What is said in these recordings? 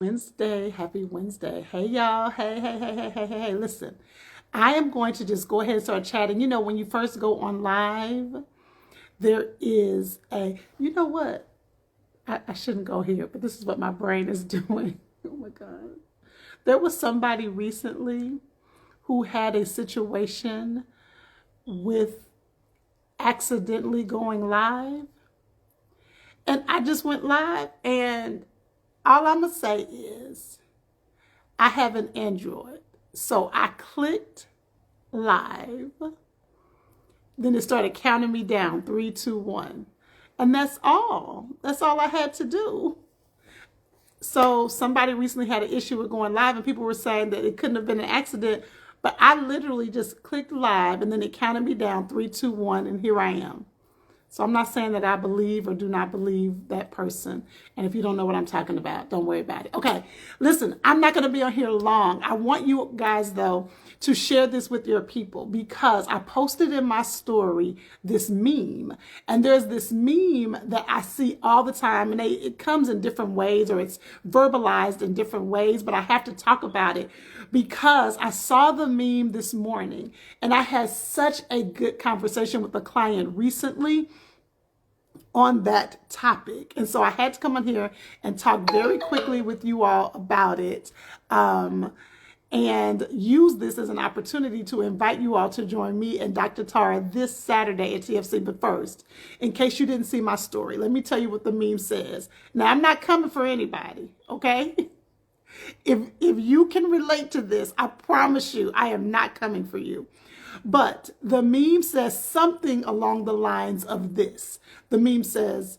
Wednesday, happy Wednesday. Hey y'all. Hey. Listen, I am going to just go ahead and start chatting. When you first go on live, there is you know what? I shouldn't go here, but this is what my brain is doing. Oh my God. There was somebody recently who had a situation with accidentally going live. And I just went live, and all I'm going to say is I have an Android. So I clicked live. Then it started counting me down 3, 2, 1. And that's all. That's all I had to do. So somebody recently had an issue with going live, and people were saying that it couldn't have been an accident. But I literally just clicked live, and then it counted me down 3, 2, 1, and here I am. So I'm not saying that I believe or do not believe that person. And if you don't know what I'm talking about, don't worry about it. Okay, listen, I'm not going to be on here long. I want you guys, though, to share this with your people because I posted in my story this meme. And there's this meme that I see all the time, and it comes in different ways, or it's verbalized in different ways, but I have to talk about it because I saw the meme this morning, and I had such a good conversation with a client recently on that topic. And so I had to come on here and talk very quickly with you all about it, and use this as an opportunity to invite you all to join me and Dr. Tara this Saturday at TFC. But first, in case you didn't see my story, let me tell you what the meme says. Now, I'm not coming for anybody, okay? If you can relate to this, I promise you, I am not coming for you. But the meme says something along the lines of this. The meme says,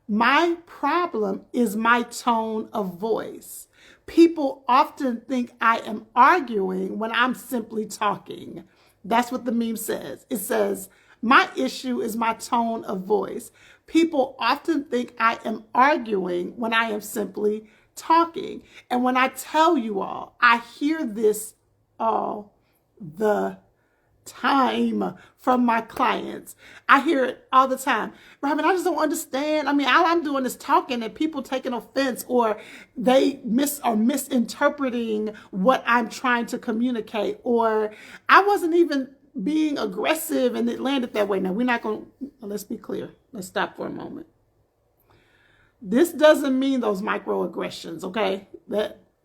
my problem is my tone of voice. People often think I am arguing when I'm simply talking. That's what the meme says. It says, my issue is my tone of voice. People often think I am arguing when I am simply talking. And when I tell you all, I hear this all the time from my clients. I hear it all the time. Robin, I just don't understand. I mean, all I'm doing is talking and people taking offense, or they misinterpreting what I'm trying to communicate, or I wasn't even being aggressive and it landed that way. Now, we're not going to, let's be clear. Let's stop for a moment. This doesn't mean those microaggressions, okay?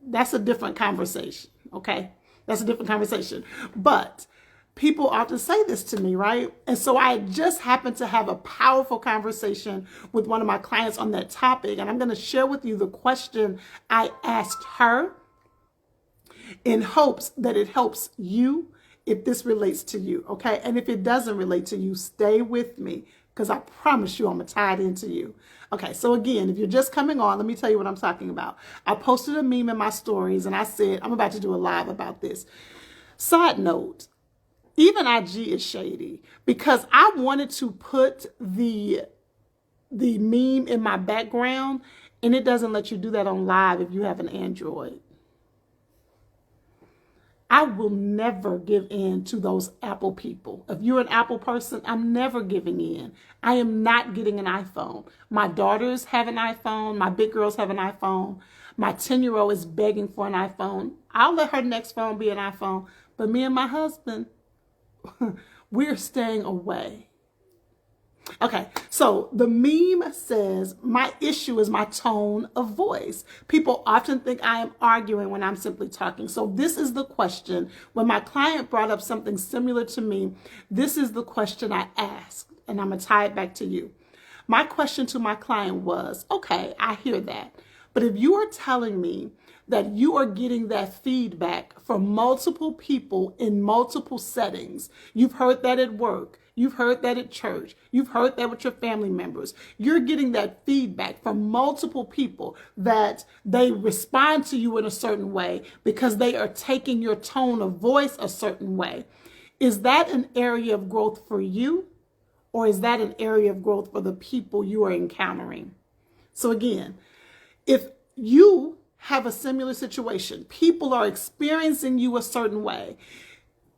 That's a different conversation, okay? That's a different conversation. But people often say this to me, right? And so I just happened to have a powerful conversation with one of my clients on that topic. And I'm going to share with you the question I asked her in hopes that it helps you if this relates to you, okay? And if it doesn't relate to you, stay with me because I promise you I'm going to tie it into you. Okay, so again, if you're just coming on, let me tell you what I'm talking about. I posted a meme in my stories and I said, I'm about to do a live about this. Side note, even IG is shady because I wanted to put the meme in my background, and it doesn't let you do that on live if you have an Android. I will never give in to those Apple people. If you're an Apple person, I'm never giving in. I am not getting an iPhone. My daughters have an iPhone. My big girls have an iPhone. My 10-year-old is begging for an iPhone. I'll let her next phone be an iPhone. But me and my husband, we're staying away. Okay, so the meme says, my issue is my tone of voice. People often think I am arguing when I'm simply talking. So this is the question. When my client brought up something similar to me, this is the question I asked, and I'm going to tie it back to you. My question to my client was, okay, I hear that. But if you are telling me that you are getting that feedback from multiple people in multiple settings, you've heard that at work, you've heard that at church, you've heard that with your family members, you're getting that feedback from multiple people that they respond to you in a certain way because they are taking your tone of voice a certain way. Is that an area of growth for you, or is that an area of growth for the people you are encountering? So again, if you have a similar situation, people are experiencing you a certain way,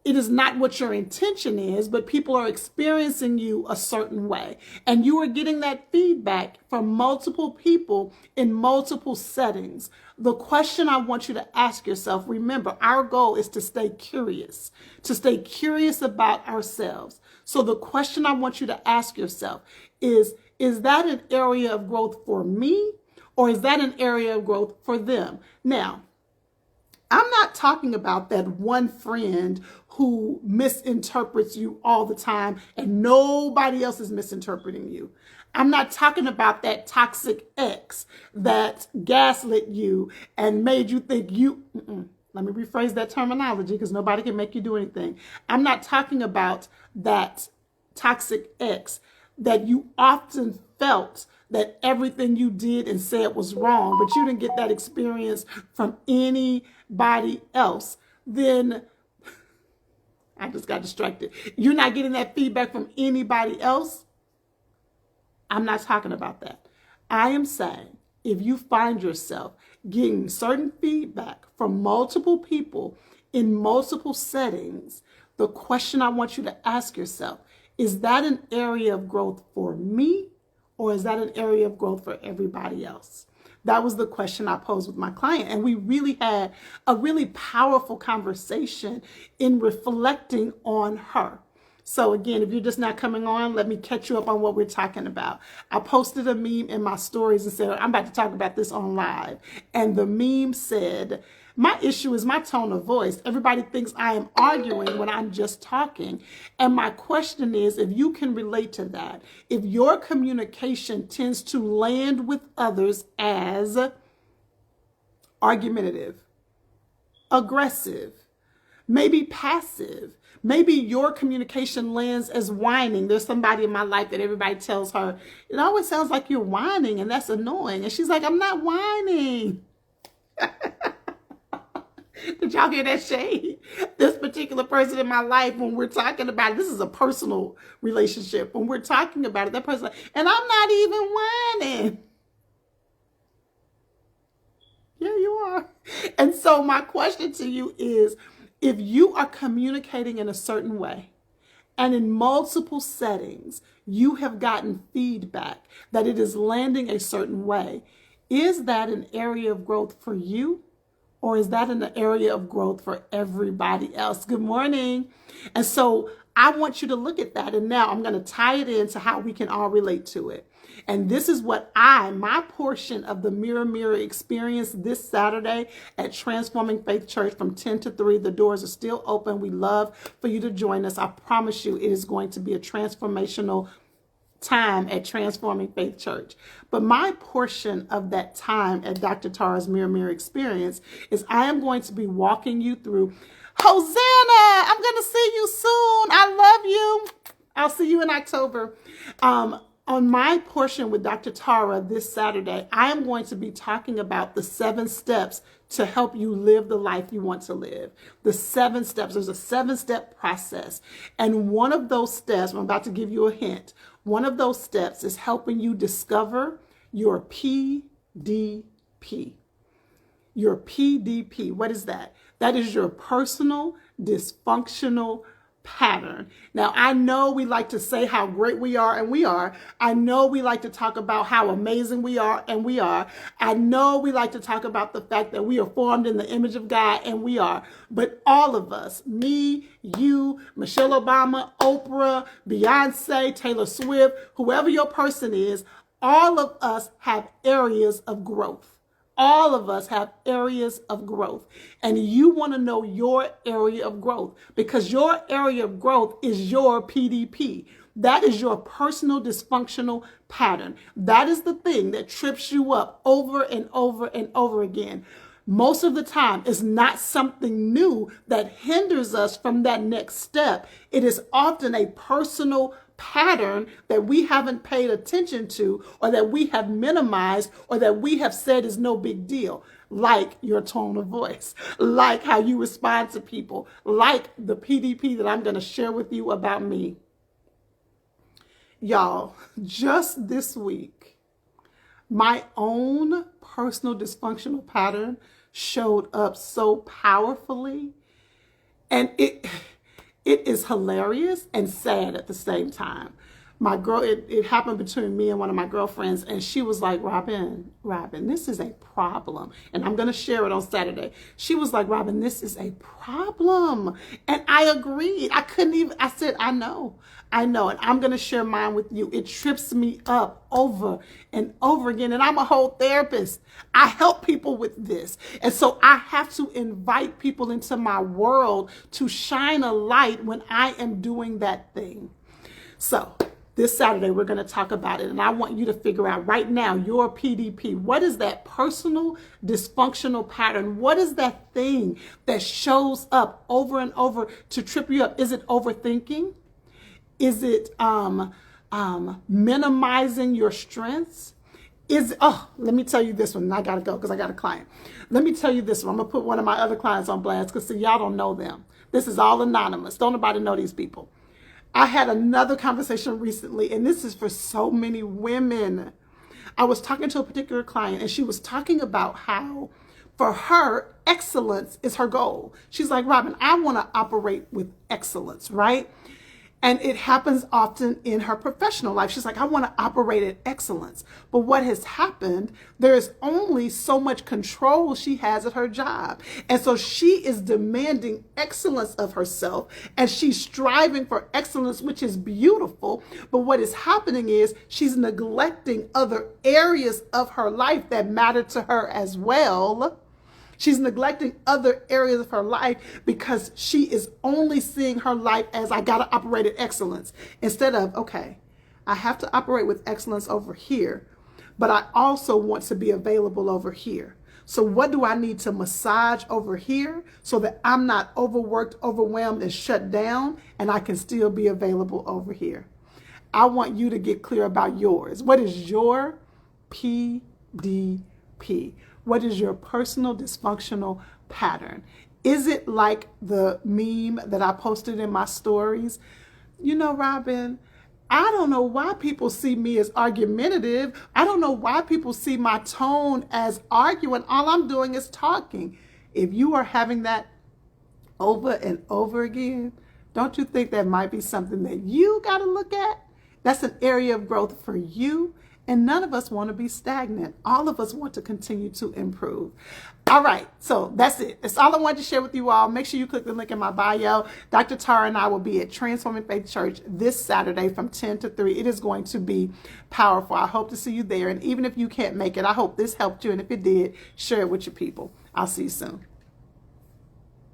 it is not what your intention is, but people are experiencing you a certain way. And you are getting that feedback from multiple people in multiple settings. The question I want you to ask yourself, remember, our goal is to stay curious about ourselves. So the question I want you to ask yourself is that an area of growth for me, or is that an area of growth for them? Now, I'm not talking about that one friend who misinterprets you all the time and nobody else is misinterpreting you. I'm not talking about that toxic ex that gaslit you and made you think you... Let me rephrase that terminology because nobody can make you do anything. I'm not talking about that toxic ex that you often felt that everything you did and said was wrong, but you didn't get that experience from anybody else. Then I just got distracted. You're not getting that feedback from anybody else. I'm not talking about that. I am saying if you find yourself getting certain feedback from multiple people in multiple settings, the question I want you to ask yourself, is that an area of growth for me, or is that an area of growth for everybody else? That was the question I posed with my client. And we really had a really powerful conversation in reflecting on her. So again, if you're just not coming on, let me catch you up on what we're talking about. I posted a meme in my stories and said, I'm about to talk about this on live. And the meme said, my issue is my tone of voice. Everybody thinks I am arguing when I'm just talking. And my question is, if you can relate to that, if your communication tends to land with others as argumentative, aggressive, maybe passive, maybe your communication lands as whining. There's somebody in my life that everybody tells her, it always sounds like you're whining and that's annoying. And she's like, I'm not whining. Did y'all hear that shade? This particular person in my life, when we're talking about it, this is a personal relationship. When we're talking about it, that person, and I'm not even whining. Yeah, you are. And so my question to you is, if you are communicating in a certain way, and in multiple settings, you have gotten feedback that it is landing a certain way, is that an area of growth for you? Or is that an area of growth for everybody else? Good morning. And so I want you to look at that. And now I'm going to tie it into how we can all relate to it. And this is what my portion of the Mirror experience this Saturday at Transforming Faith Church from 10 to 3. The doors are still open. We love for you to join us. I promise you it is going to be a transformational time at Transforming Faith Church. But my portion of that time at Dr. Tara's Mirror experience is I am going to be walking you through, Hosanna, I'm going to see you soon. I love you. I'll see you in October. On my portion with Dr. Tara this Saturday, I am going to be talking about the 7 steps to help you live the life you want to live. The 7 steps. There's a 7-step process. And one of those steps, I'm about to give you a hint, one of those steps is helping you discover your PDP. Your PDP. What is that? That is your personal dysfunctional pattern. Now, I know we like to say how great we are, and we are. I know we like to talk about how amazing we are, and we are. I know we like to talk about the fact that we are formed in the image of God, and we are. But all of us, me, you, Michelle Obama, Oprah, Beyonce, Taylor Swift, whoever your person is, all of us have areas of growth. All of us have areas of growth, and you want to know your area of growth because your area of growth is your PDP. That is your personal dysfunctional pattern. That is the thing that trips you up over and over and over again. Most of the time, it's not something new that hinders us from that next step. It is often a personal pattern that we haven't paid attention to, or that we have minimized, or that we have said is no big deal, like your tone of voice, like how you respond to people, like the PDP that I'm going to share with you about me. Y'all, just this week, my own personal dysfunctional pattern showed up so powerfully, and It is hilarious and sad at the same time. My girl, it happened between me and one of my girlfriends, and she was like, Robin, this is a problem. And I'm going to share it on Saturday. She was like, Robin, this is a problem. And I agreed. I said, I know. And I'm going to share mine with you. It trips me up over and over again. And I'm a whole therapist. I help people with this. And so I have to invite people into my world to shine a light when I am doing that thing. So this Saturday, we're going to talk about it. And I want you to figure out right now your PDP. What is that personal dysfunctional pattern? What is that thing that shows up over and over to trip you up? Is it overthinking? Is it minimizing your strengths? Let me tell you this one. I got to go because I got a client. Let me tell you this one. I'm going to put one of my other clients on blast because y'all don't know them. This is all anonymous. Don't nobody know these people. I had another conversation recently, and this is for so many women. I was talking to a particular client, and she was talking about how, for her, excellence is her goal. She's like, Robin, I want to operate with excellence, right? And it happens often in her professional life. She's like, I want to operate at excellence. But what has happened, there is only so much control she has at her job. And so she is demanding excellence of herself, and she's striving for excellence, which is beautiful. But what is happening is she's neglecting other areas of her life that matter to her as well. She's neglecting other areas of her life because she is only seeing her life as, I got to operate at excellence, instead of, okay, I have to operate with excellence over here, but I also want to be available over here. So what do I need to massage over here so that I'm not overworked, overwhelmed, and shut down, and I can still be available over here? I want you to get clear about yours. What is your PDP? What is your personal dysfunctional pattern? Is it like the meme that I posted in my stories? You know, Robin, I don't know why people see me as argumentative. I don't know why people see my tone as arguing. All I'm doing is talking. If you are having that over and over again, don't you think that might be something that you got to look at? That's an area of growth for you. And none of us want to be stagnant. All of us want to continue to improve. All right, so that's it. That's all I wanted to share with you all. Make sure you click the link in my bio. Dr. Tara and I will be at Transforming Faith Church this Saturday from 10 to 3. It is going to be powerful. I hope to see you there. And even if you can't make it, I hope this helped you. And if it did, share it with your people. I'll see you soon.